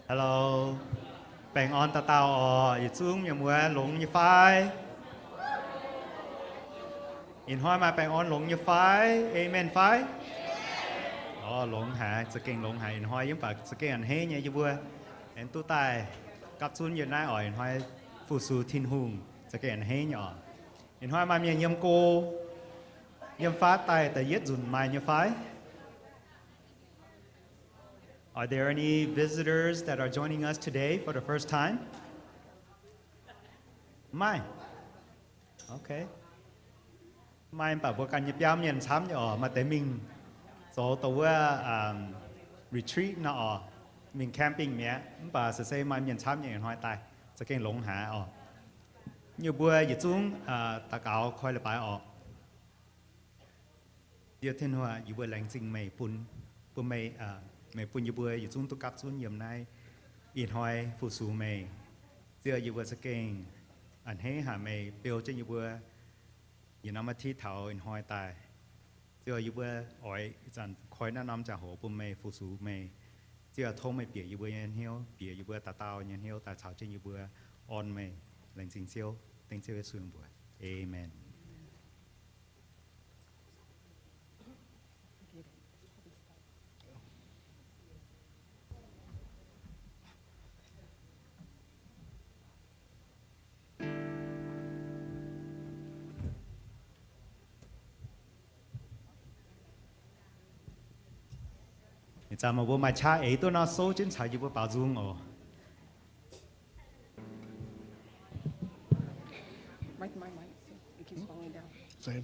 Hello, bạn on ta tao ở xuống nhà mua lụng như phai. In hoa mà bạn on lụng như phai, amen phai. Lụng hả, sẽ kinh lụng hả in hoa giống bạc sẽ kinh anh hế nha như bữa. Em tu tài, cặp xuống như nãy ở in hoa phụ su thiên hùng sẽ kinh anh hế nhỏ. In hoa mà mình nhâm cô, nhâm phá tay tại yết dùn mai như phai. Are there any visitors that are joining us today for the first time? Mai. Okay. Mai bảo bữa can nhập yam nhận sám nhỏ mà tới mình số tàu retreat nó mình camping mẹ bà sẽ say mai nhận sám nhận hoài tài sẽ kinh lông hạ như bữa giờ chúng ta cáo khơi là bài giờ thiên hoa giờ bữa lành sinh mày pun mày mày pun như bữa giờ chúng tôi cắt xuống yểm này in hoài phụ su mày giờ bữa sẽ kinh anh hé hà mày biểu cho như bữa giờ nằm ởที่ thảo in hoài tài giờ như bữa ỏi dàn khói nó nằm trả hồ bùm mày phụ su mày giờ thông mày bịa như bữa nhân hiếu bịa như bữa tao nhân hiếu ta chào trên như bữa on mày lành sinh siêu tinh siêu xuân bữa amen. Giờ mà bố mà cha ấy tôi nó số chính xác như bố bảo dung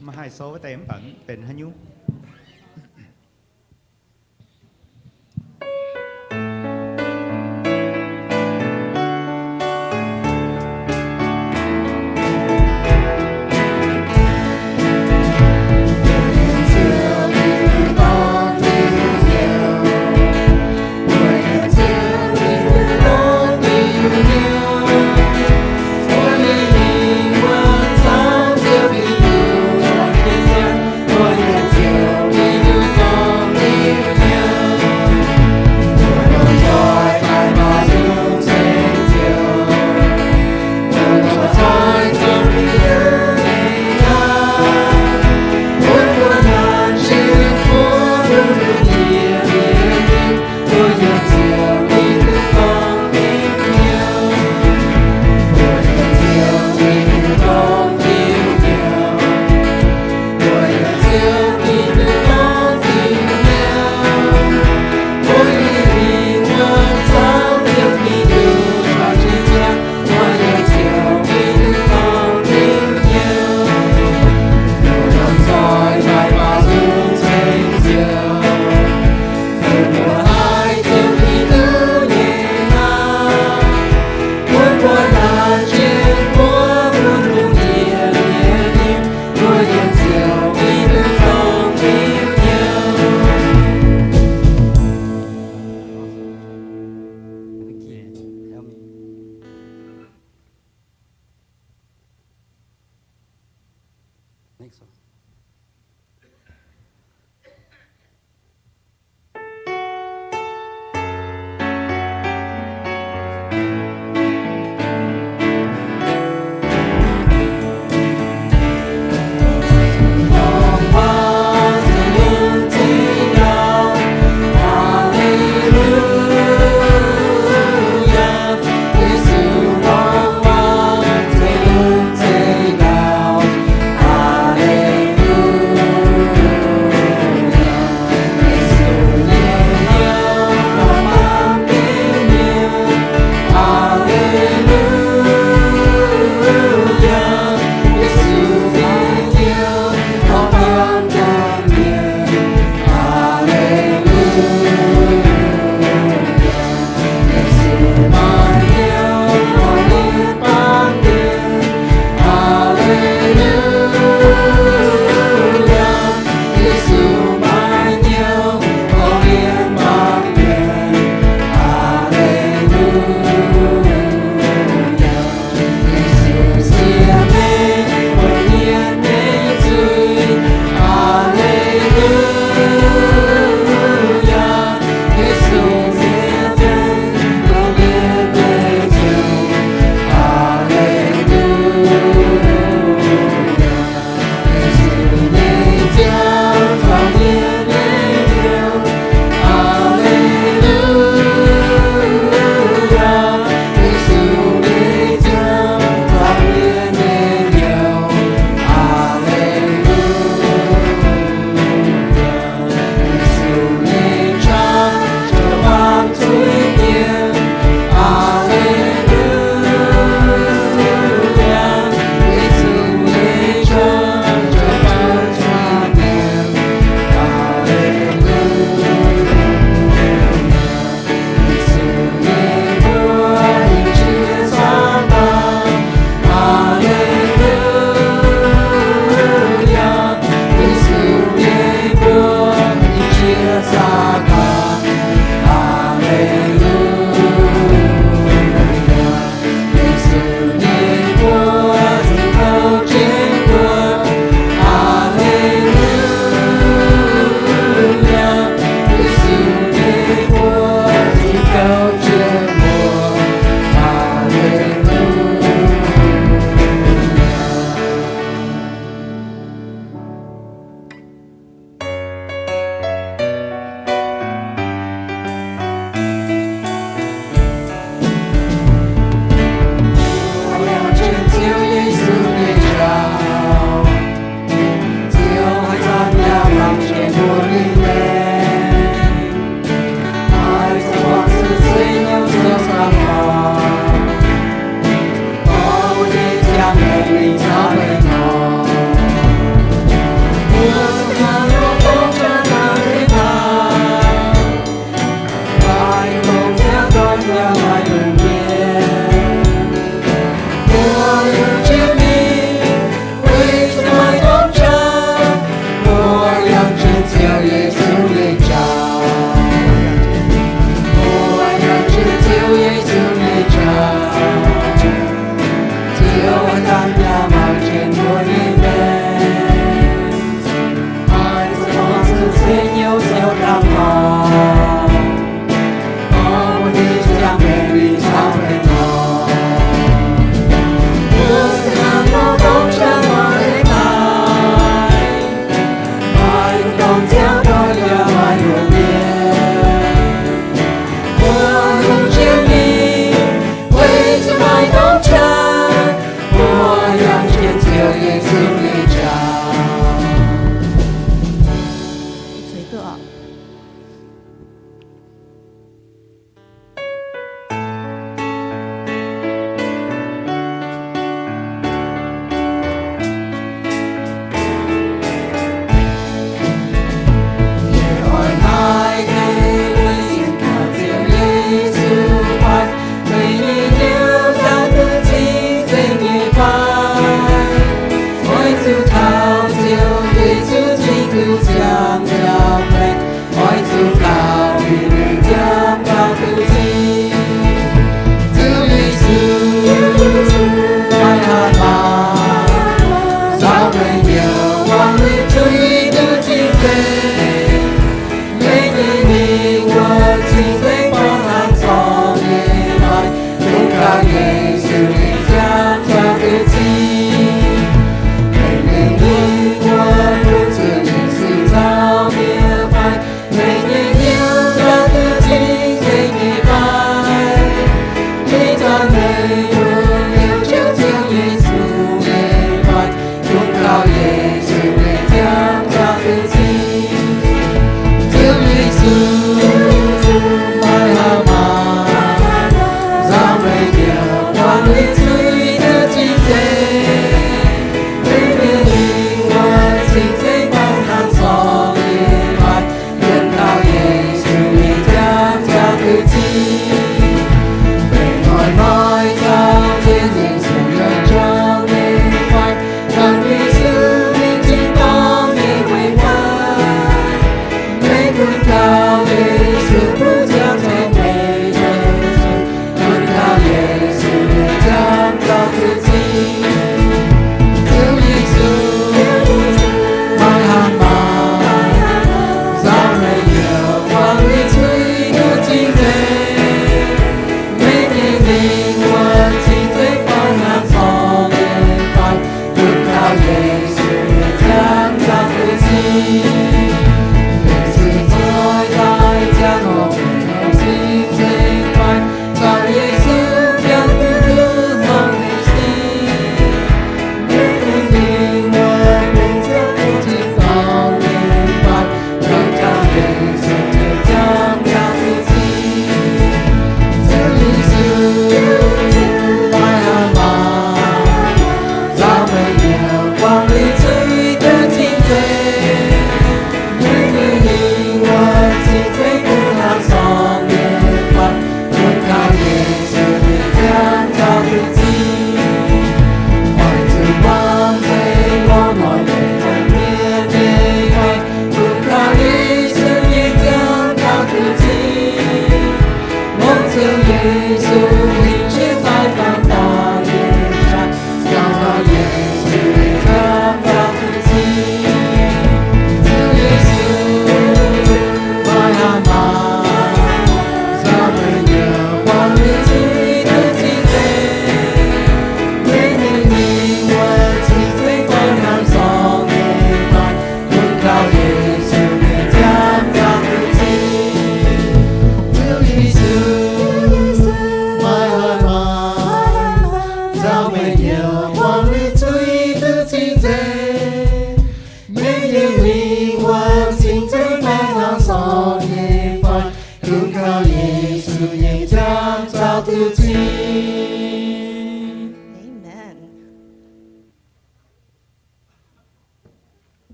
mà hai số với em bận tình hay nhú. Hallelujah. 我当家往前多一点，爱是我之前有小让跑，我的家美丽长很好，我是南方东城我的爱，爱有东江多呀爱有边，我有见你，为什么东城？我要见就耶稣的家。随个啊。我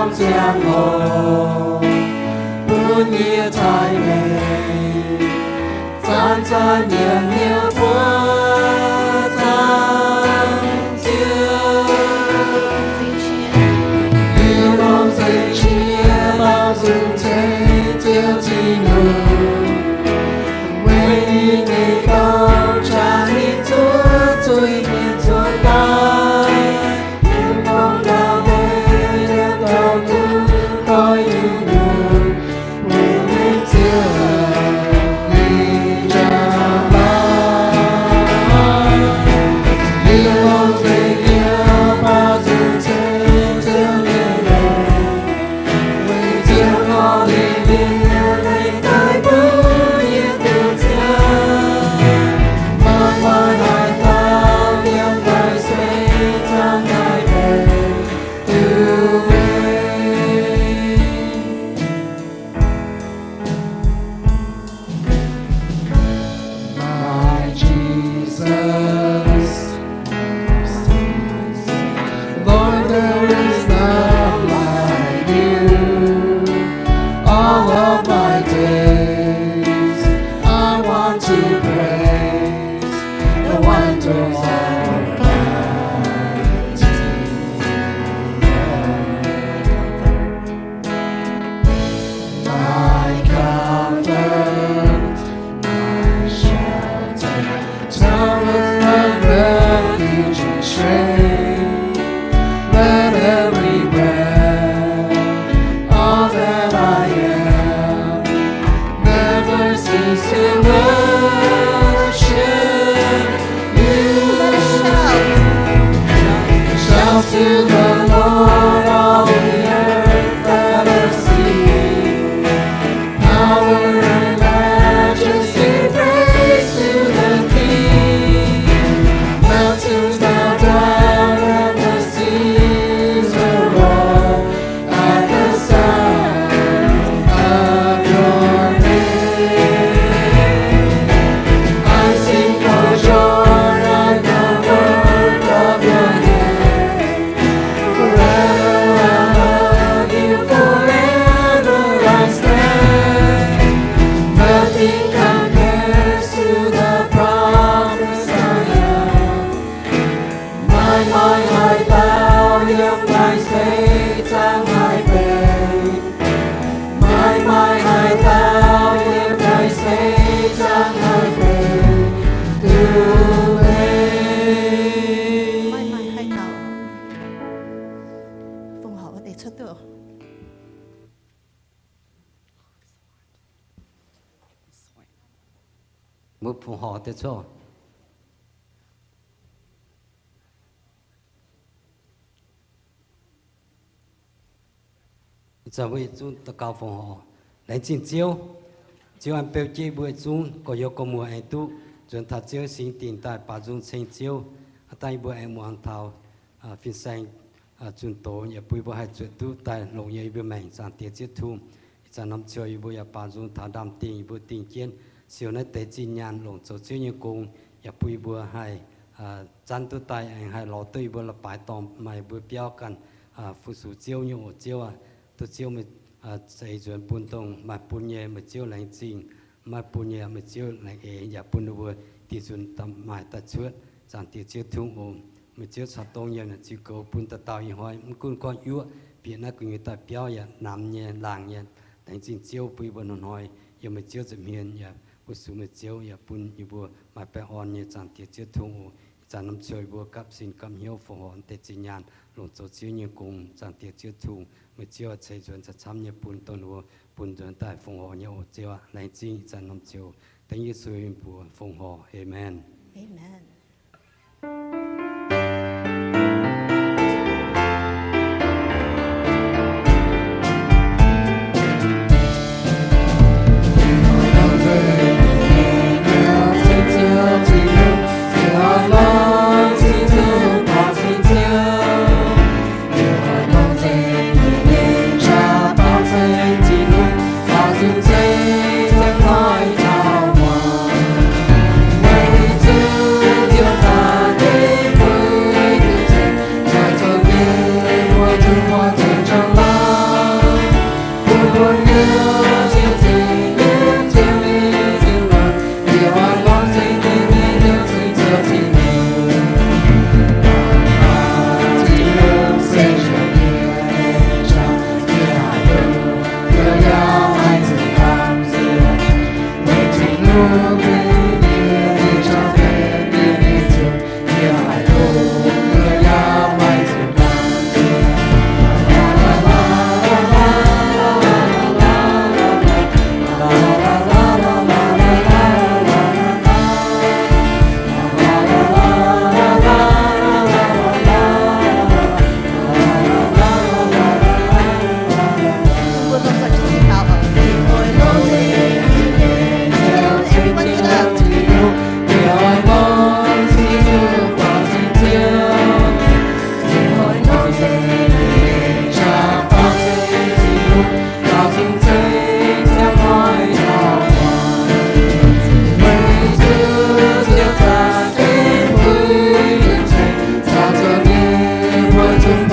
trong giang hồ buôn nghĩa thái mê tan ra nhiều quá tan chiêu yêu mong dây chia bao dung thế tiêu chi người quê đi ngày cao cha đi chúa tôi nhìn chúa ta yêu mong đau đây đem đau tu coi yêu người nguyện đến chưa đi ra ba yêu mong dây yêu bao dung thế tiêu như đời quê tiêu nó đi lên tới bước yên từ xa mãi hai ta yêu ngày xây tháng ngày về từ My Jesus, Lord, there is none like you. All of my days, I want to praise the wonders of my comfort, my shelter, tower of refuge and strength. Let every breath, all that I am, never cease to worship you. Shout to the Lord, all the earth, let us sing. Power and majesty, praise to the King. Mountains bow down and the seas will roar at the sound of your name. I sing for joy at the work of your hands. Forever I love you, forever I stand. Nothing compares to the promise I am. I bow your nice faith and I beg. I bow your nice faith and I beg. To me. 慢慢開頭，奉學我哋出到。 một phù họ thế cho giờ bây giờ ta cao phù họ lấy chín chiếu chiếu anh bèo chi bưởi chung có yêu có mùa anh tu chuẩn thật chiếu sinh tiền tại bà dung sinh chiếu tại bưởi anh mua hàng thảo phiên xanh chuẩn tổ nhà bưởi bưởi hai chuẩn tu tại lồng nhà bưởi mảnh sản tiết chiết thu sản năm chiều bưởi bà dung thảo đam tiền bưởi tiền kiên siêu này tế chi nhàn lồng chỗ chiếu như cùng nhà bưởi bưởi hai chăn tu tại anh hai lò tươi bưởi là bài tòm mày bưởi béo cần phụ số chiếu như ổ chiếu tu chiếu mình xây dựng bún tông mà bún nhẹ mà chiếu lạnh chín mà bún nhẹ mà chiếu lạnh ế nhà bún đồ vừa thì chuẩn tầm mài ta chuột sản tiết chiếu thung ôm mà chiếu sát tông nhẹ là chiếu cầu bún ta tàu như hoài mình cũng có yếu biển nó cũng như ta béo ya nằm nhẹ làng nhẹ lạnh chín chiếu bùi bún hòn hoài giờ mà chiếu dầm hiền ya bút số mà chiếu ya bún như vừa mà bé on nhẹ sản tiết chiếu thung ôm sản năm chơi vừa cấp xin cầm hiếu phù hòn tết chi nhàn lồng chỗ chiếu như cùng sản tiết chiếu thung mà chiếu xây dựngจะทำเนี่ยปุ่นต้นวัวปุ่นจนใต้ฟงหอเนี่ยโอเจียวแรงจริงจะนำเจียวแต่ยิ่งสวยบัวฟงหอเอเมน Amen. Hãy subscribe cho kênh Ghiền Mì Gõ để không bỏ lỡ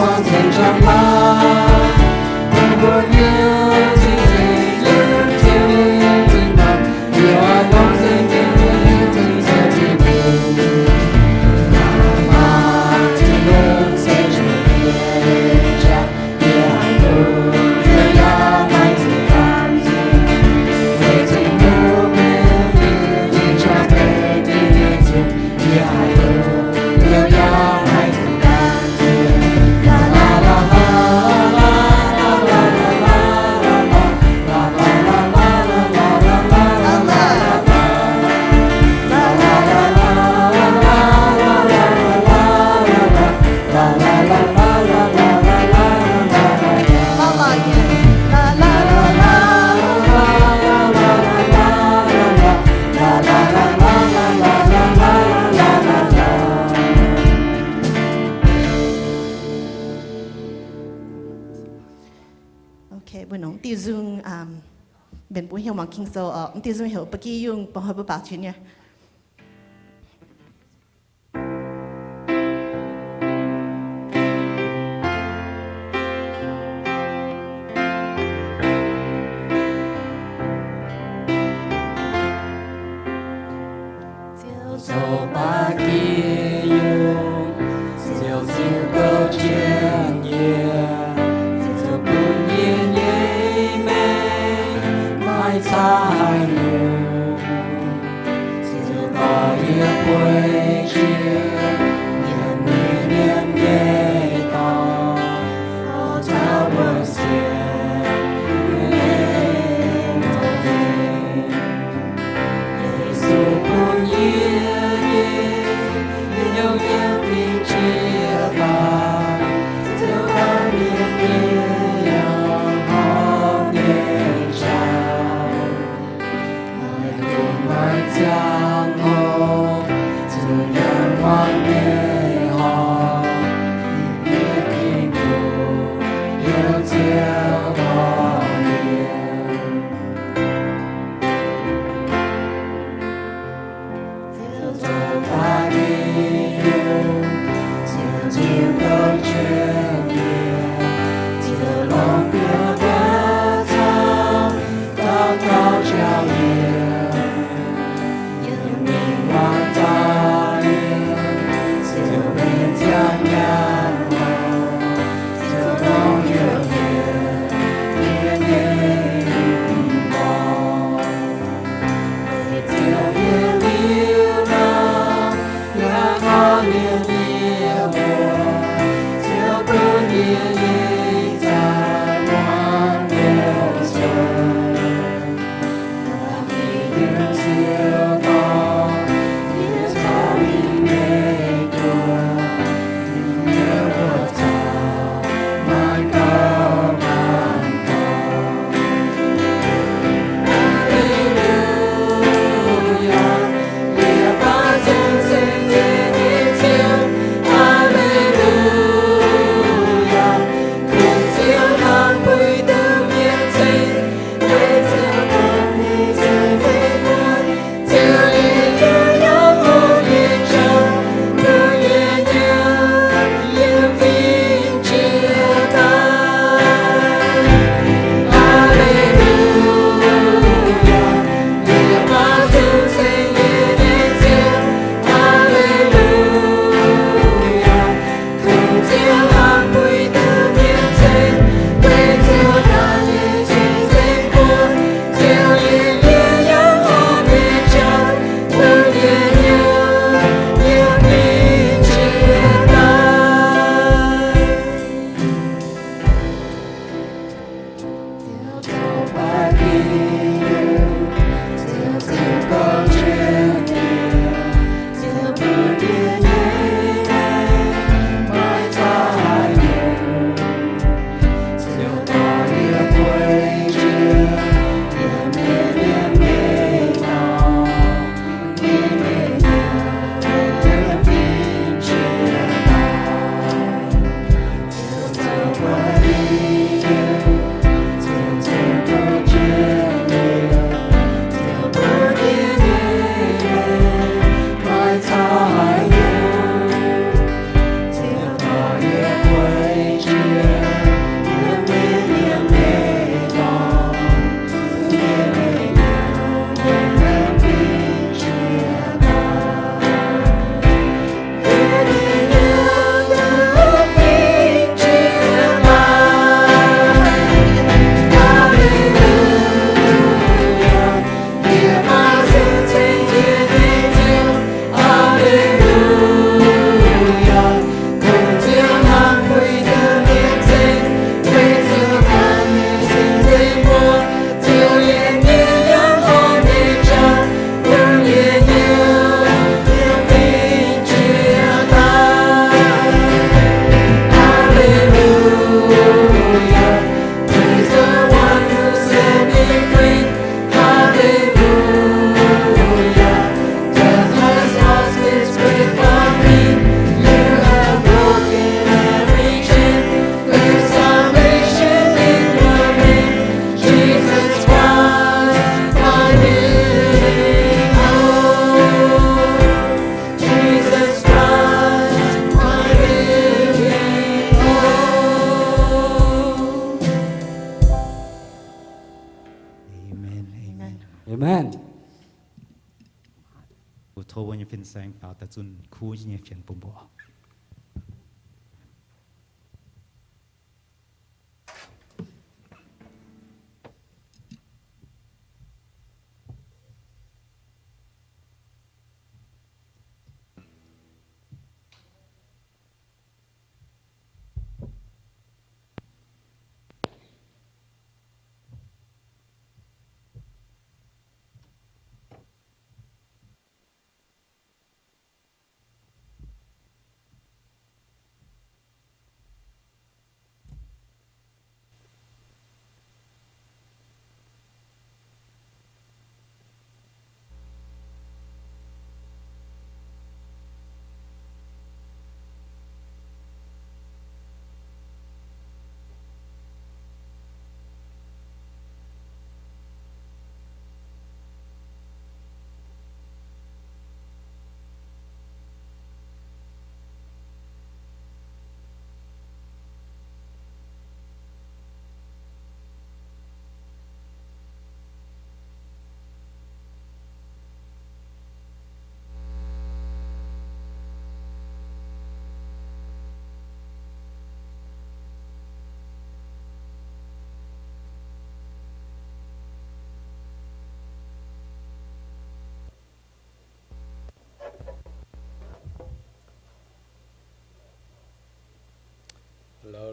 望成長吧。如果有今天有天真的，有愛光線給你真切記錄。哪怕天路隨着變遷，也愛不也要愛自感覺。未曾有沒有一場被你念住，也愛不也要愛自感覺。啦啦啦啦啦啦啦啦啦啦啦啦啦啦。OK, buổi nóng tiêu dung bên buổi hiểu mong kinh sâu ở tiêu dung hiểu bất kỳ dùng bằng hơi bữa bảo chuyện nha. Dẫu ba kia dùng dẫu dịu câu chuyện dẫu buồn nhiên nhảy mê mãi xa hai nhiều Amen. Bố thô bố như phiền sáng vào ta chun khu như phiền bùm bố.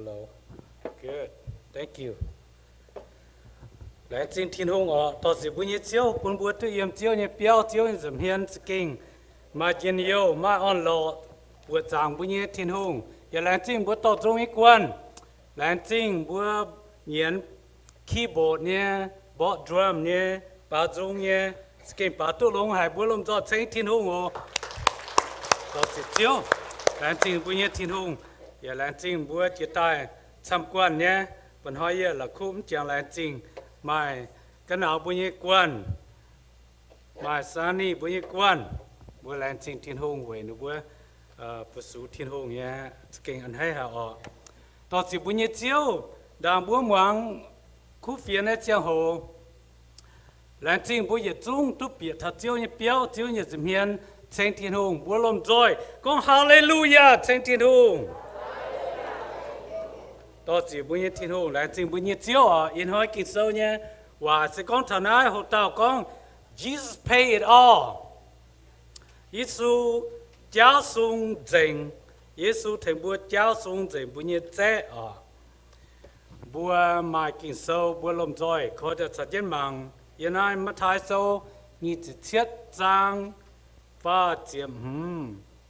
Low. Good. Thank you. Lại xin thiên hùng ở tỏ sự bún nhiệt chiếu, bún bùa tự yếm chiếu nhiệt béo chiếu dầm hiền kinh, mà chiến yêu mà on lọ, bùa giảng bún nhiệt thiên hùng, giờ lại xin bùa tỏ trung ý quan, lại xin bùa nhiệt keyboard nhé, bọ drum nhé, bà trung nhé, kinh bà tự lông hải bùa lông cho xin thiên hùng ở tỏ sự chiếu, lại xin bún nhiệt thiên hùng. Giờ lãnh trình bữa chia tay tham quan nhé, vẫn hỏi là cũng chẳng lãnh trình mai cái nào bữa nhiêu quan, mai sáng nay bữa nhiêu quan, bữa lãnh trình thiên hùng về nữa bữa số thiên hùng nhé, kinh anh hay hả ọ, tao chỉ bữa nhiêu chiếu, đang bữa ngoan khu phiền ở trang hồ, lãnh trình bữa nhiêu trung tu biệt thật chiếu như béo chiếu như dầm hiền, trên thiên hùng bữa lom rồi, con hallelujah trên thiên hùng. Đó chỉ bữa nhiêu thiên hùng lại chính bữa nhiêu chiếu à, yên hỏi kinh sâu nhé, và sẽ con thằng ai hộ tao con, Jesus pay it all. Giêsu giáo sung dình, Giêsu thành bữa giáo sung dình bữa nhiêu chế à, bữa mai kinh sâu bữa lom rồi, có thể sẽ diễn bằng, yên ai mất thái sâu, như chỉ thiết trang và chiếm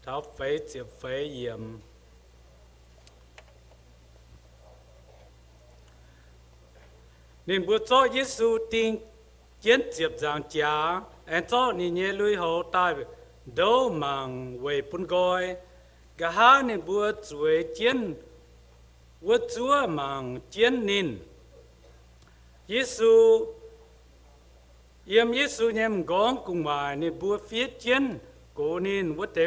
tháo phế chiếm phế yếm. Nên bữa cho Giêsu tin kiến tiếp giảng trả, anh cho nên nhớ lui hậu tai đâu mang về bún gói, cả hai nên bữa chuối chiến, bữa chúa mang chiến nín. Giêsu yếm Giêsu nhém gong cùng mà nên bữa phía chiến, cố nín bữa tế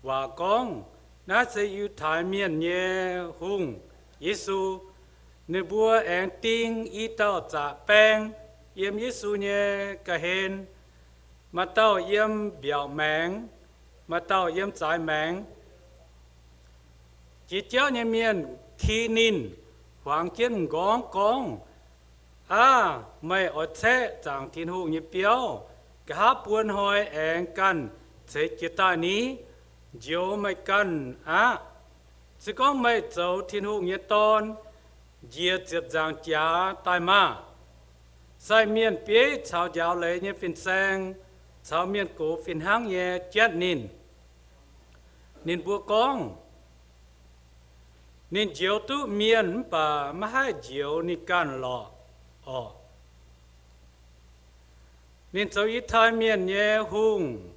và gong, nó sẽ yêu thái miền nhé hùng Giêsu. Nếu bùa anh tin ý tao trả bèn, yếm Giêsu nhé cả hên, mà tao yếm biểu mẹn, mà tao yếm trái mẹn. Chỉ cháu nhé miền khi nín, hoàng kiến gong, mày ở thế chẳng thiên hùng nhé biểu, cả buồn hỏi anh cần, thế chế ta ní, dấu mày cần, chỉ có mày dấu thiên hùng nhé tôn, dìa tiếp giảng trả tai ma, sai miền phía chào giáo lệ như phiền sang, chào miền cổ phiền hang nhé chết nín bùa con, nín diệu tu miền bà mà hai diệu nín can lọ, nín cháu ít thái miền nhé hùng,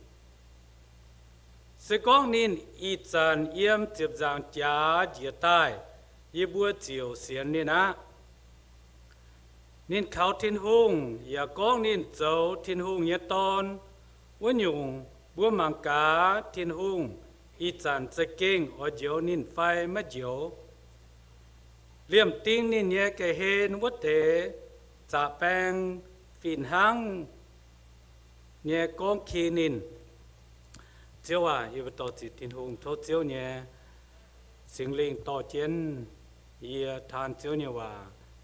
sẽ con nín ít dàn yếm tiếp giảng trả dìa tai. Ye bùa chiều xiên nên nên khảo thiên hùng, ya con nên dấu thiên hùng ye tôn, uốn nhung bùa mang cá thiên hùng, ít dàn sẽ kinh ở diều nên phai mất diều, liềm tin nên ye cái hên uất thế, trả beng phiền hăng nhẹ con khi nín chiếu yêu tổ chỉ tin hùng thốt chiếu nhẹ sinh linh tổ chiến ia than chiếu nhẹ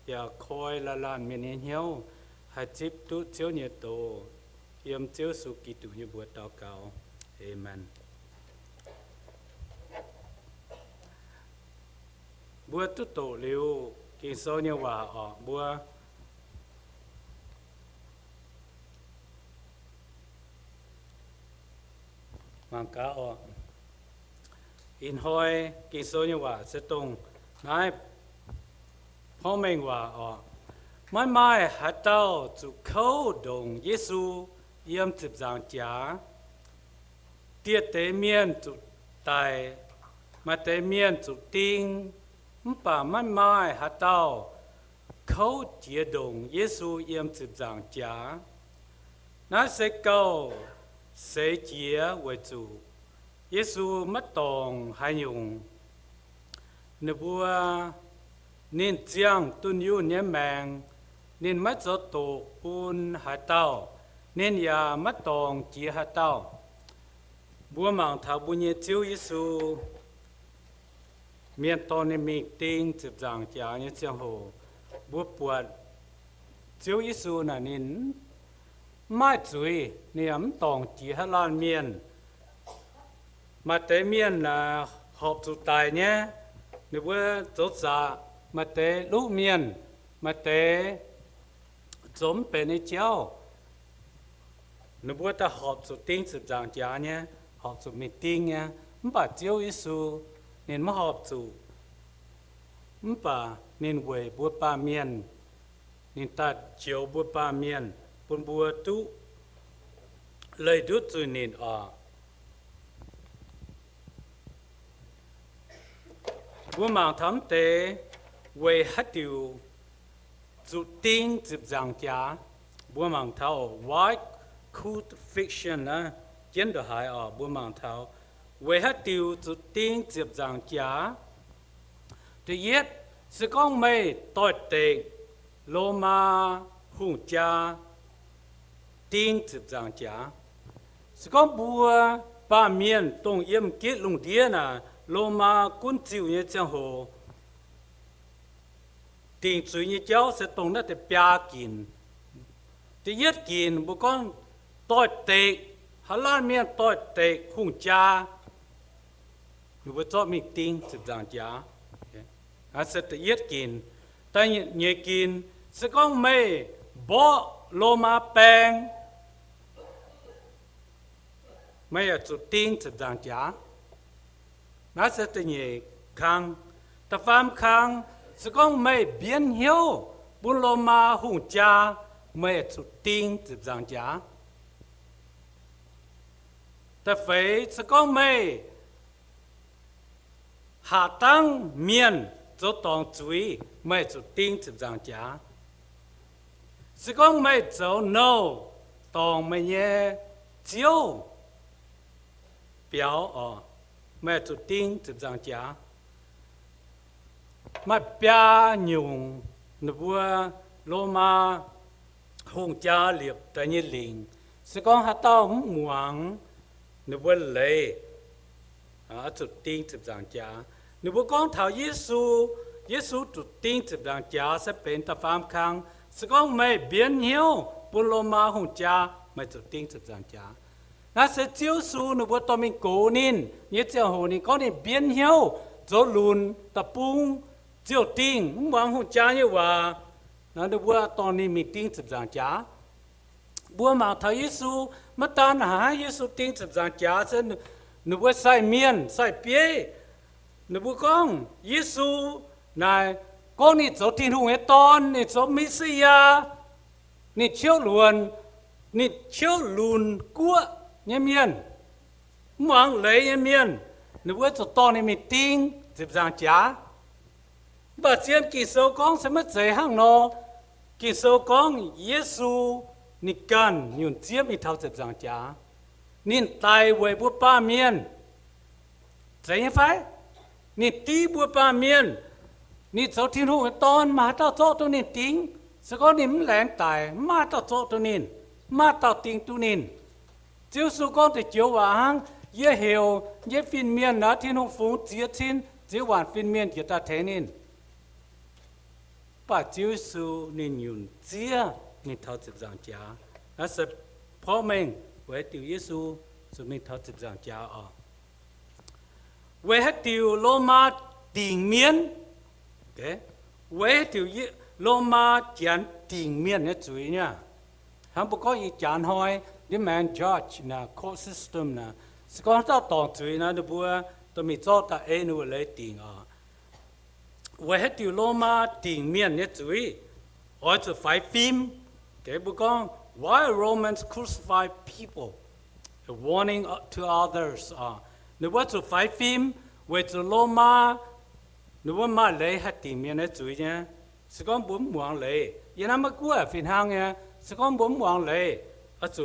ia khôi là lan miền yên hiếu hay chip tu chiếu nhẹ tổ yếm chiếu su kỳ tu như bữa祷cáo amen bữa tu tổ liu kinh số như ở bữa mang cá ở in hoi kinh số như sẽ tung nàyพ่อแม่ว่าไม่หาเต้าจุเข้าดงเยซูเยี่ยมจิบจางจ๋าเตี้ยเตเมียนจุตายมาเตเมียนจุติงป่าไม่หาเต้าเข้าเจียดงเยซูเยี่ยมจิบจางจ๋านั่นเสกเก้าเสเจียไว้จูเยซูไม่ต้องหายงนบัวนินเจียงตุนยูเนี่ยแมงนินมัดจดตูปูนหาเต้านินยามัดตองจีหาเต้าบัวมังท้าบุญเยจิวยิสูเมียนตอนนี้มีติงจิบจางจาเนี่ยเจียงโหบัวปวดจิวยิสูน่ะนินไม่จุยเนี่ยมตองจีหาลานเมียนมาเตเมียนน่ะหอบสุดตายเนี่ยนึกว่าจดจ่ามาเตะลูกเมียนมาเตะจมเป็นในเจ้านึกว่าถ้าหอบสุดติ้งสุดจางจ้าเนี่ยหอบสุดมีติ้งเนี่ยมันป่าเจ้าอิสุเน้นมาหอบสุดมันป่าเน้นเวบัวป่าเมียนเน้นตัดเจียวบัวป่าเมียนบนบัวตุเลยดูจุเน้นบัวมังทำเตะ为黑掉注定接上家，不忙头 white cool fiction 呢，真的还不忙头，为黑掉注定接上家，第一是讲没代替罗马红家定接上家，是讲不把面东烟结龙爹呢，罗马quân triều như chẳng hồ tiền suy như cháu sẽ tồn nó để bia kín thì nhất kín bố con tội tệ hà lan miền tội tệ khung cha nếu bố cho mình tin sự giảng giá sẽ tự nhất kín tại nhẹ kín sẽ có mê bỏ lô ma bèn mê là chủ tin sự giảng giá nó sẽ tự nhẹ khang ta phàm khang sự con mày biến hiếu buôn lô ma hùng cha mày chủ tin tiếp giảng giá ta phải sự con mày hạ tăng miền cho tòng chuối mày chủ tin tiếp giảng giá sự con mày cho nâu tòng mày nhé chiếu biểu mày chủ tin tiếp giảng giá mà bia nhung nửa bữa lô ma hùng cha liệp tại như linh sẽ có hạt tao muang nửa bữa lệ chủ tin tiếp giảng cha nửa bữa con thảo Giêsu chủ tin tiếp giảng cha sẽเป็นตาฟามคังsẽ có mày biến hiếu bữa lô ma hùng cha mày chủ tin tiếp giảng cha nó sẽ chiếu su nửa bữa tao mình cố nín như chiều hồ nín có nín biến hiếu dỗ lùn tập bung chiều tin muốn hùng cha như vậy nó được bữa tao nín mình tin tiếp giảng cha bữa mà thấy Giêsu mất tan hả Giêsu tin tiếp giảng cha sẽ nửa bữa sai miên sai bia nửa bữa con Giêsu này con đi chỗ tin hùng hết ton đi chỗ Messiah đi chiếu luồn của nhé miên mang lấy nhé miên nửa bữa chỗ ton đi mình tin tiếp giảng cha bà chiên kỳ số con sẽ mất dễ hàng nó kỳ số con Giêsu ni cần nhún chiếm đi thao tiếp giảng cha nín tài với bữa ba miên dễ như phải nín tí bữa ba miên nín cháu thiên hùng tòn mà tao cho tôi nín tính sẽ có niệm lén tài mà tao chỗ tu nín mà tao tiếng tu nín chiếu số con thì chiếu vào hang dễ hiểu dễ phiên miên nó thiên hùng phú chia thiên dễ hoàn phiên miên kita ta thế nín bà chiếu số nín nhún chia nín thao chụp giảng trả nó sẽ phó mình với tiểu Giêsu rồi mình thao chụp giảng trả ở với hết tiểu Roma tình miên okay với tiểu Roma chán tình miên nhé chú ý nha hắn có ý chán hỏi the man judge na court system na sẽ có tao tòng chú ý na được bữa tôi mình cho ta enu lấy tình à với hết tiểu Roma tình miên nhé chú ý ở chỗ phải phim cái bữa con why Romans crucify people a warning to others nếu bữa chỗ phải phim với chỗ Roma nếu bữa mà lấy hết tình miên nhé chú ý nhé sẽ có bốn muang lấy yên nam qua phiền hang nha sẽ có bốn muang lấy ở chỗ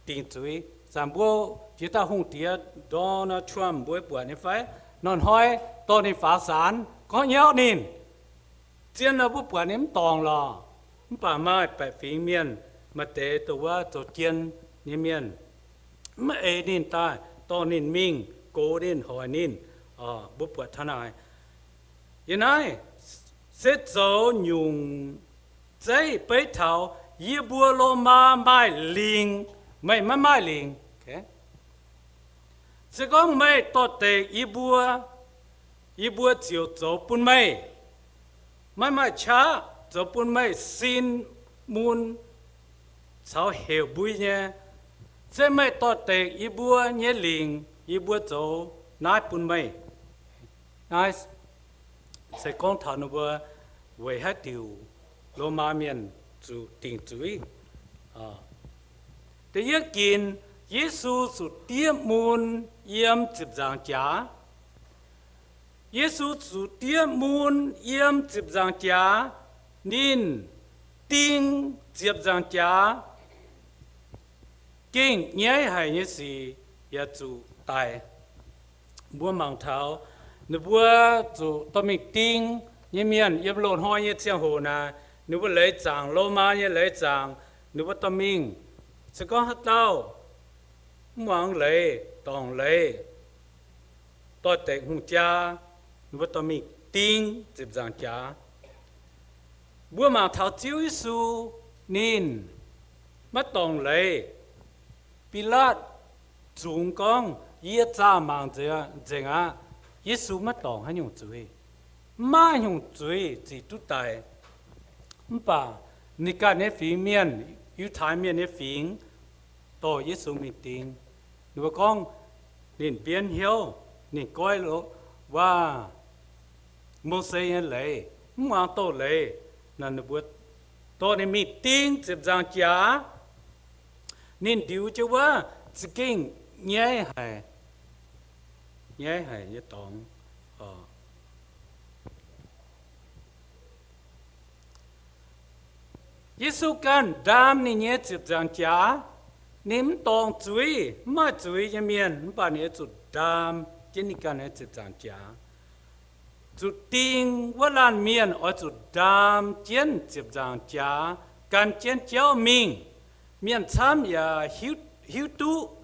tình chú ý giảm bữa chỉ ta hung tiệt Donald Trump bữa bữa này phải non hỏi tôi này phá sản có nhớ nín trên là bữa này tòng lò bà mai phải phí miên mà tếตัวตัวเจียนนี่เมียนไม่นินตายตอนนินมิงโกนินหอยนินบุปผาทนายยังไงเสร็จโจยุงใจไปเท่ายีบัวโลมาไม่ลิงไม่ลิงจะก็ไม่ต่อเตะยีบัวเจียวโจปุ่นไม่ช้าโจปุ่นไม่สินมูลsao hiểu bùi nhé sẽ mấy to tệ y bùa nhé liền y bùa chỗ nái bùn mây nái sẽ con thằng nó bùa về hết điều lô ma miền chủ tình chuối để yết kiến Giêsu chủ tiêm môn yếm chụp giảng trả Giêsu chủ tiêm môn yếm chụp giảng trả nên tin chụp giảng trả kinh nhớ hay như gì ya chủ tài bữa mảng tháo nếu bữa chủ tôi mình tin như miền yếm lộn hoa như chiang hồ na nếu bữa lấy chàng lô ma như lấy chàng nếu bữa tôi mình sẽ có hết đâu mảng lấy tòng lấy tôi tệ hùng cha nếu bữa tôi mình tin dịp giảng cha bữa mảng tháo chiếu Giêsu nên mất tòng lấy Pilat chúng con yết cha mang thế à Giêsu mất tòng hay nhung chuối mà nhung chuối chỉ tu tài bà nika nè phí miên yêu thái miên nè phí tổ Giêsu mình tin nếu con nên biến hiểu nên coi lo và Mô-sê lấy mà tổ lấy là nó bớt tổ nên mình tin chụp giảng trả nên điều choว่าจะเก่งแย่ให้ยตองยิสุกันดามนี่เนี่ยจุดจังจ้านิ่มตองจุยมาจุยยังเมียนป่านนี้จุดดามเจนิกันเนี่ยจุดจังจ้าจุดติงว่าลานเมียนอ๋อจุดดามเจนจุดจังจ้าการเจนเจ้ามิงmiền Nam ya hiu tu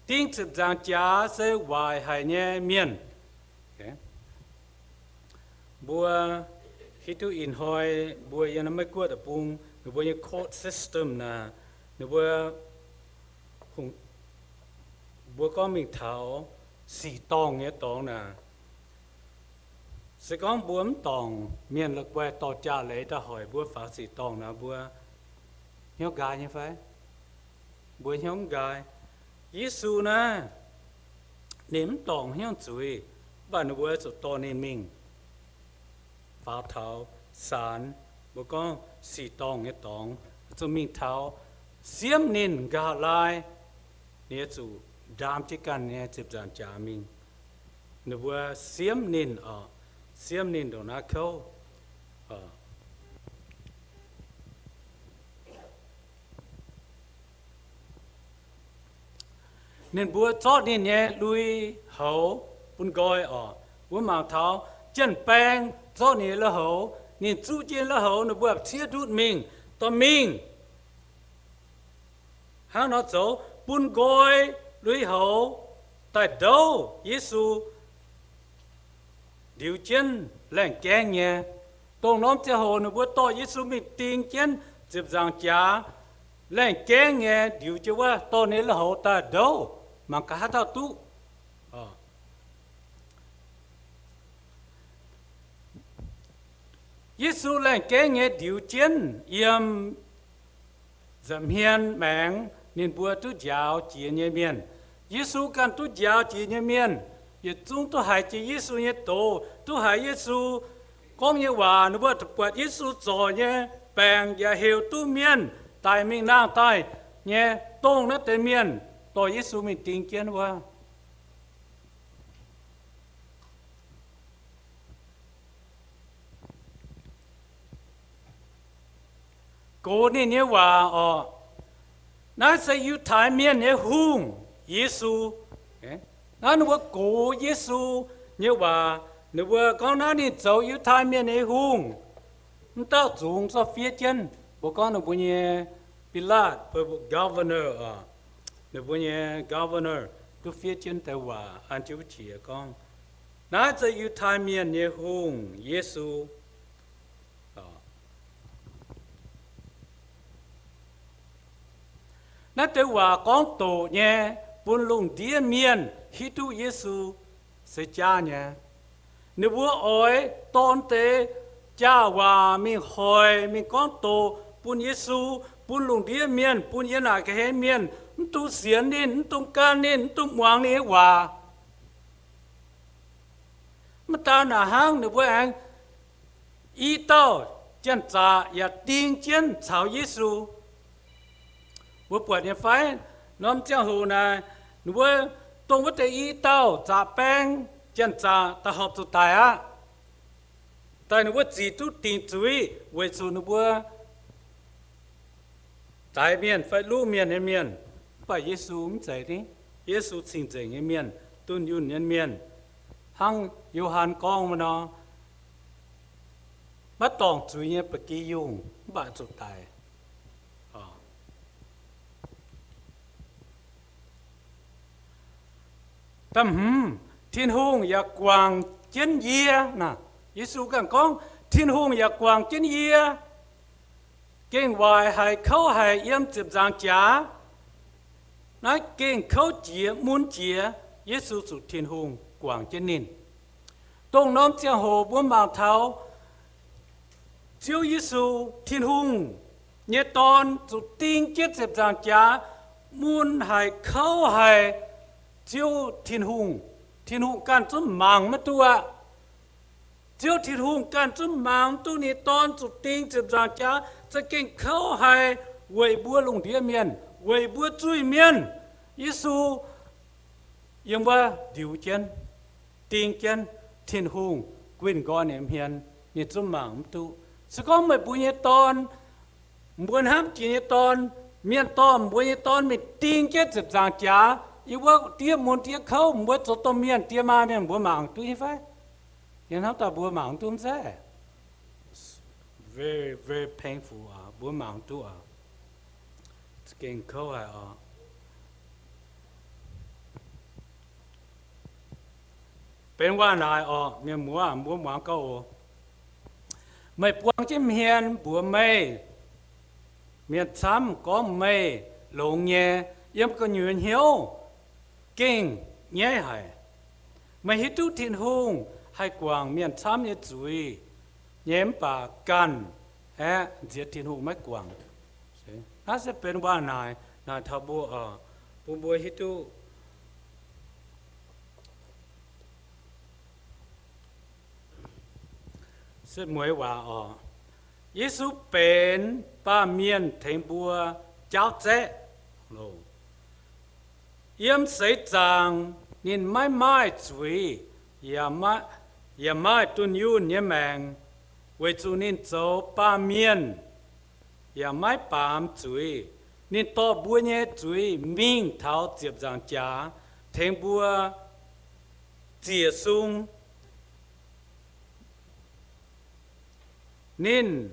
tiếng chụp giang trả sẽ hoài hay nhé miền bùa khi tu in hỏi bùa yên nó mới qua được bung bùa yên court system na bùa có mình tháo xì tòng nhé tòng na sẽ có bùa tòng miền lực quay tàu trả lấy ta hỏi bùa phá xì tòng na bùa nhóm gái như phải buổi nhóm gái Giêsu na nếm tòng nhóm chuối bạn buổi chỗ to nên mình phá tháo sàn bữa con xì tòng cái tòng cho mình tháo xiêm nên gà lai nè chủ đam chỉ cần nè chụp giàn trả mình nè buổi xiêm nên đồ na khâu nên bữa chót nên nhé lui hậu bún gọi bữa màng tháo chân beng chót nên là hậu nên chú chiến là hậu nó bữa chia rút mình to mình hắn nó chỗ bún gối lưới hậu tại đâu Giêsu điều chân lệnh kén nhé tông nóm cho hậu nó bữa to Giêsu mình tiền chân dịp rằng cha lệnh kén nhé điều choว่าto này là hậu tại đâu mà cả hát thao tu Giêsu lệnh kén nhé điều chân yếm dầm hiền mảng nên bữa tu giáo chỉ nhé miền Giêsu can tu giáo chỉ nhé miền ye chúng tu hại chỉ Giêsu nhé tổ tu hại Giêsu con nhé hòa nó bữa tập quạt Giêsu trò nhé bèn ya hiểu tu miền tại mình đang tại nhé tông nó tới miền tổ Giêsu mình tin kiến qua cô nên nhé hòa nó sẽ yêu thái miền nhé hung Giêsu nó bữa cố Giêsu nhé hòa nó bữa con nó đi走yêu thái miền nhé hung nó ta dùng cho phía chân bố con nó bữa nhé Pilat bữa governor nó bữa nhé governor tu phía chân tại hòa anh chú chỉ con nó sẽ yêu thái miền nhé hung Giêsu nó tới hòa con tổ nhé buôn lùng địa miền khi tu Giêsu sẽ cha nhé nếu bữa ơi tôn tế cha hòa mình hỏi mình con tổ buôn Giêsu buôn lùng địa miền buôn yên lại cái hết miền tu xiên nên tu can nên tu hoàng nên hòa mà ta là hang nếu bữa anh ý tao chân trả ya tiên chân chào Giêsu bữa bữa này phải nôm chiang hồ này bữa tông bữa tây y tao trả beng chân trả ta học tụ tài á tại bữa chỉ tu tiền chuối với số bữa tại miền phải lưu miền hay miền phải Giêsu cũng vậy đi Giêsu xin dạy cái miền tuân yun nhân miền hăng Yohan con mà nó bắt tòng chuối nhé bậc kỳ dùng bạn tụ tài tâm thiên hùng ya quang chân yê nè Giêsu càng con thiên hùng ya quang chân yê kinh hoài hay khâu hay yếm chụp giang trả nói kinh khâu chia muốn chia Giêsu chủ thiên hùng quang chân nín tông nôm chiang hồ buôn bàng tháo chiếu Giêsu thiên hùng nhẹ tôn chủ tinh chết chụp giang trả muốn hay khâu hay chiếu thiên hùng can chút màng mất tu ạ chiếu thiên hùng can chút màng tu ni tôn chút tinh chụp giang cha sẽ kinh khâu hay quay búa lùng địa miền quay búa chui miền Giêsu yếm ba điều chân tinh chân thiên hùng quyền con em hiền ni chút màng tu sẽ có mấy búa ni tôn muốn hấp chỉ ni tôn miền tôn búa ni tôn mình tinh chết chụp giang cha yêu bữa tiêm muốn tiêm khâu bữa cho tôm miên tiêm ma miên bữa mảng tôi phải nhưng hắn ta bữa mảng tôi sẽ very very painful bữa mảng tôi kinh khâu bên qua này miên bữa mảng câu mày buông chim hiền bữa mày miên chăm có mày lồng nhẹ yếm có nhuyễn hiếu kinh nhé hay mà hít tu thiên hùng hay quảng miền tham nhé chuối nhém bà can diệt thiên hùng mấy quảng nó sẽเป็นว่านายทับบัวhít tu sẽ mớiว่าGiêsu เป็นป้าเมียนเทงบัวเจ้าเจ๊yếm sấy chàng nên mãi chuối ya mai tuân yun nhé mèng với chú nên châu ba miền ya mai bám chuối nên to búa nhé chuối minh tháo diệp giang cha thêm búa chia sung nên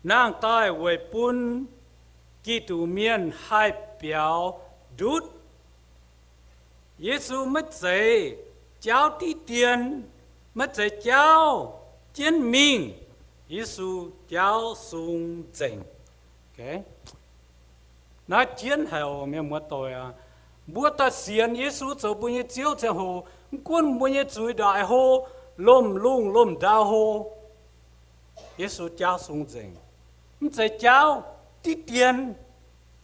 nàng tai về bún kỳ tù miên hai biểu đút Giêsu mất dậy cháu tí tiền mất dậy cháu chiến mình Giêsu cháu sung dình okay nói chiến hậu miệng mất tôi à bữa ta xiên Giêsu cho bữa nhiêu chiếu cho hồ quân bữa nhiêu chuối đại hồ lom lung lom đào hồ Giêsu cháu sung dình mất dậy cháu tí tiền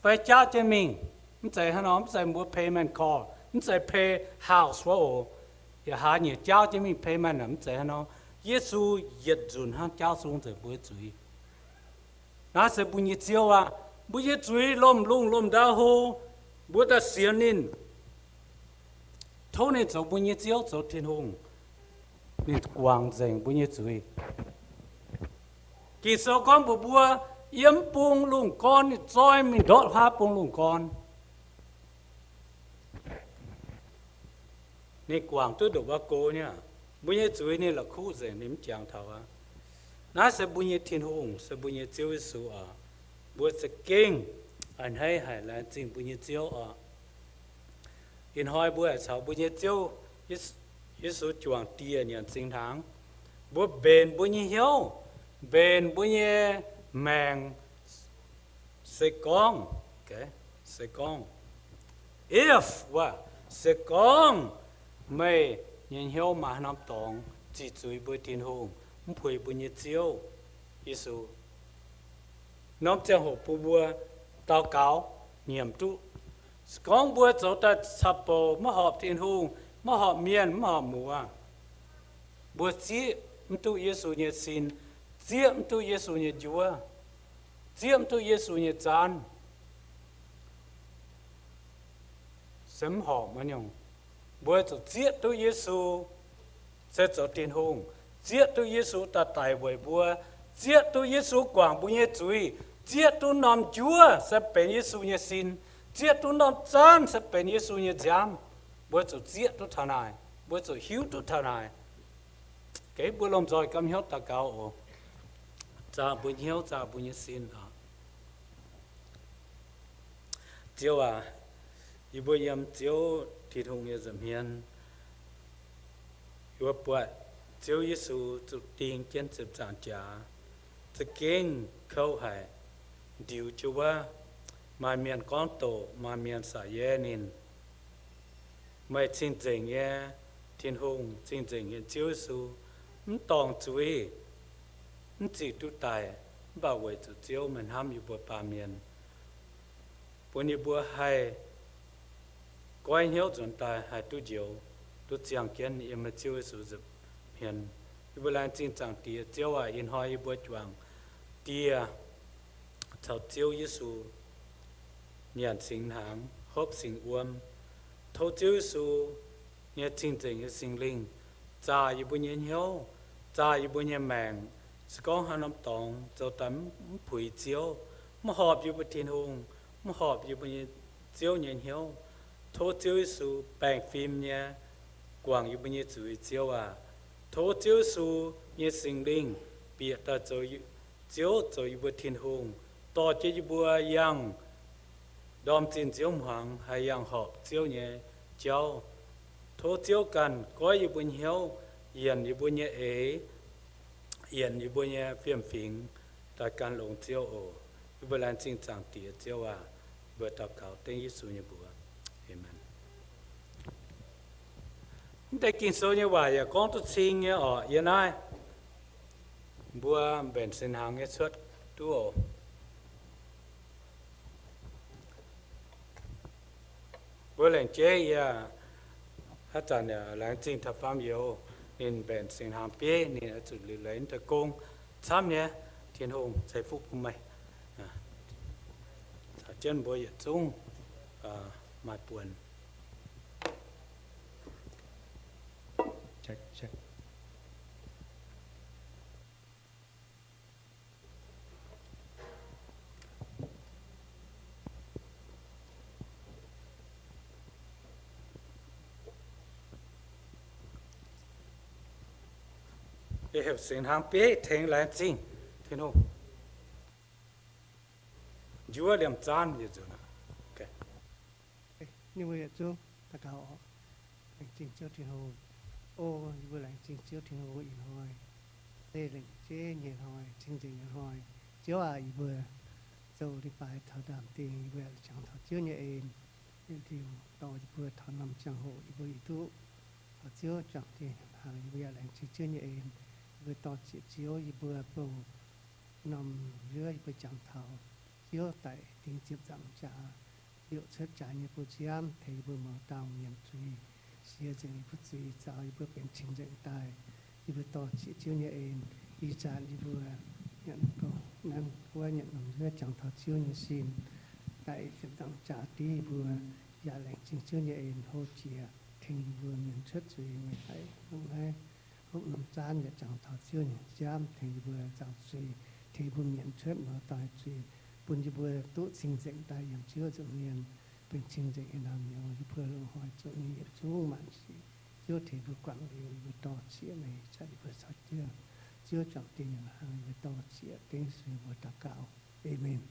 phải cháu cho mình mất dậy hả nó mất dậy mua payment card mất dậy pay house quá ồ ya hà nhiều cháu cho mình payment mất dậy hả nó Giêsu giật dùn hả cháu sung dậy bữa chuối nó sẽ bữa nhiêu chiếu à bữa nhiêu chuối lom lung lom đào hồ bữa ta xiên nín thâu nên cho bữa nhiêu chiếu cho thiên hùng nên quang dành bữa nhiêu chuối kỳ sau con bữa yếm bung lung con rồi mình đốt hoa bung lung con nên quang tôi được bao cô nha bữa nhiêu chuối này là khu dành niệm chẳng thảo à nó sẽ bữa nhiêu thiên hùng sẽ bữa nhiêu chiếu Giêsu à bữa sẽ kinh anh hay là chính bữa nhiêu chiếu à in hỏi bữa sau bữa nhiêu chiếu Giêsu chuang tiền nhận sinh tháng bữa bền bữa nhiêu hiếu bền bữa nhiêu mèng sẽ con okay sẽ con if sẽ con mày nhìn hiếu mà nắm tòng chỉ chui bữa tiền hùng không phải bữa nhiêu chiếu Giêsu nắm chân hồ bữa tao cáo niệm tu con bữa chỗ ta sắp bồ mà họp thiên hùng mà họp miền mà họp mùa bữa chỉ tu Giêsu nhật xin chỉ tu Giêsu nhật chúa chỉ tu Giêsu nhật chan sớm họp mà nhung bữa chỗ chỉ tu Giêsu sẽ chỗ thiên hùng chỉ tu Giêsu ta tài với bữa chỉ tu Giêsu quảng bữa nhật chuối chỉ tu nam chúa sẽ bên Giêsu nhật xin chỉ tu nam chan sẽ bên Giêsu nhật giam bữa chỗ chỉ tu thằng này bữa chỗ hiếu tu thằng này cái bữa làm rồi cam hiếu ta cao cha bữa hiếu cha bữa nhật xin à chiếu à y bữa yếm chiếu thì thùng nhật dầm hiền y bữa chiếu Giêsu tu tiền kiến chụp chán trả tu kinh câu hay điều chúa mà miền con tổ mà miền xã ye nín mày xin dình ye thiên hùng xin dình ye chiếu Giêsu không tòng chuối không chỉ tu tài bảo vệ tu chiếu mình ham yêu bữa ba miền bữa nay bữa hay coi hiếu chuẩn tài hay tu diệu tu chẳng kiến em mà chiếu Giêsu dập hiền bữa lan xin chẳng tía chiếu à in hỏi bữa chuang tía thầu chiếu Giêsu nhận sinh hàng hốp sinh uom thầu chiếu Giêsu nhận chính chính cái sinh linh cha yêu bữa nhiên hiếu cha yêu bữa nhiên mèng con hắn năm tòng cho tấm phủi chiếu mà họp yêu bữa thiên hùng mà họp yêu bữa nhiên chiếu nhiên hiếu thầu chiếu Giêsu bèn phim nha quảng yêu bữa nhiên chuối chiếu à thầu chiếu Giêsu nhận sinh linh biệt ta cho chiếu cho yêu bữa thiên hùngต่อเจ้าบัวยังดอมจินเจียวหวังให้ยังหอบเจียวเนี่ยเจ้าโทเจียวกันก็อยู่บนเหี้ยวเย็นอยู่บนเนี่ยเย็นอยู่บนเนี่ยเฟียมฟิงแต่การหลงเจียวโออยู่บนลานจริงจังตีเจียวว่าเบื่อตาเก่าเต็งยิสุเนี่ยบัวเอเมนแต่กินโซเนี่ยว่าอย่าก้องตุชิงเนี่ยอ๋อยังไงบัวเป็นเส้นทางเนี่ยสุดตัวbữa lần chế ya hát chàng ya lãng trình thập pháp yếu nên bèn sinh hàm bế nên ở chủ lý lấy ta công xăm nhé thiên hùng giải phúc của mày chân bữa ya chung mài buồn check để hiểu sinh hàng bế thành lãng trình thiên hùng chúa điểm chan như thế nào okay như vậy chú ta cáo hành trình chiếu thiên hồ ô vừa là hành trình chiếu thiên hồ in hồi đây là chế nhiệt hồi chương trình nhiệt hồi chiếu vừa dầu đi bài thảo đàm tiền vừa chẳng thảo chiếu nhẹ in những điều đó vừa thảo nằm chẳng hộ vừa thu chiếu chẳng tiền hàng vừa là hành trình chiếu nhẹ in vừa to chiếu vừa bầu nằm dưới vừa chẳng thảo chiếu tại tiếng chiếp giảm trả liệu chất trả như bố chiếm thì vừa mở tàu miền truy xia dừng bút duy giáo vừaเป็นtrình dựng tài vừa to chiếu nhẹ in ý chán vừa nhận câu năng qua nhận nằm dưới chẳng thảo chiếu như xin tại chiếp giảm trả tí vừa giả lệnh trình chiếu nhẹ in hô chia thì vừa miền chất duy người thấy không hay không nằm chan và chẳng thảo chiếu như chiếm thì vừa giáo duy thì vừa miền chất mở tài duy buồn như vừa tốt sinh dựng tại yểm chưa dựng miềnเป็นจริงใจนามยองที่เพื่อลงหอยจุนี้จูงมันสิเจ้าที่ผู้กวางเรียนผู้ต่อเสียในชาติเพื่อสัจเจ้าจังตีอย่างห่างผู้ต่อเสียเต็งสื่อผู้ตะเก่าเอเมน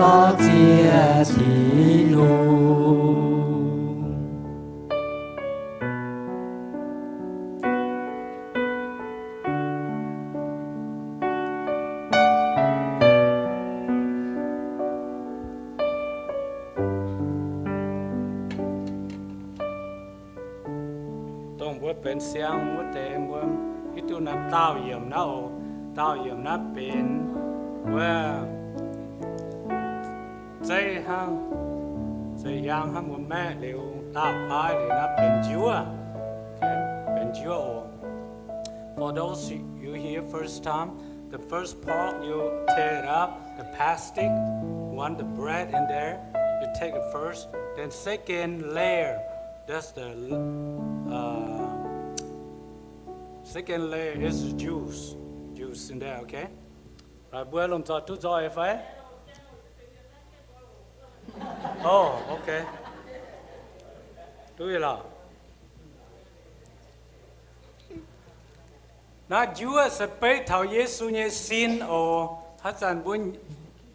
多謝前路。bữa bên sáng bữa tèm bữa ít tu nát tao yểm nó tao yểm nó bên bữa dây yang hang bữa mẹ đều tao phai để nó bên chúa bên chúa. For those you hear first time, the first part you tear it up, the plastic, want the bread in there, you take it first. Then second layer, that's the second layer is the juice in there, okay? Rồi bữa lồng cho chút rồi phải? Oh, okay. Đúng rồi. Na Chúa sẽ bế thảo Giêsu nhé xin ô hát dàn bún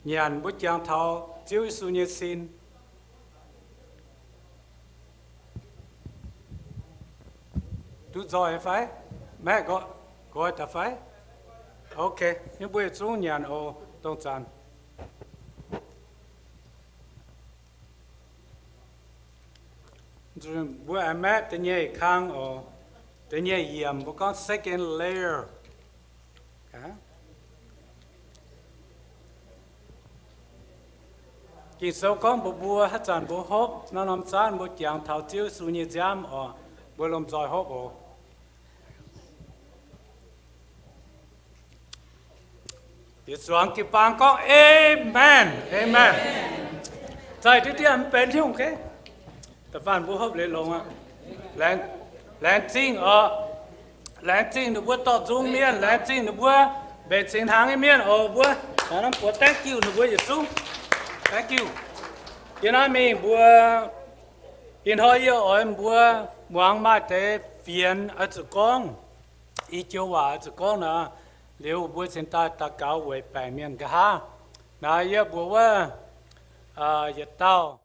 nhàn bún chàng thảo Chúa Giêsu nhé xin. Tú rồi phải mẹ gọi ta phải. Ok, nhưng bây giờ nhàn ô tông chàn. Rồi bữa mẹ tên nhé khang ô. Tên nhé yểm bố con second layer. Kỳ sâu con bố bùa hát chàn bố hốp. Nó nằm chán bố chàng thảo chiếu su nhé giam bố lồng dòi hốp ồ. Thì xuống kỳ bang con amen. Amen. Tại tí tiệm bên thì không kế. Tập phản bố hốp lên lông ạ. Lãng chính được bữa tọt dung miên, lãng chính được bữa bề chính tháng cái miên, bữa nó bữa thank you được bữa dịch dung, thank you. You know me bữa in hơi yêu ở bữa muang mai thế phiền ở chỗ con, ý châu hòa ở chỗ con nè, liệu bữa chính ta cáo về bài miên cái ha, na yêu bữa dịch tao.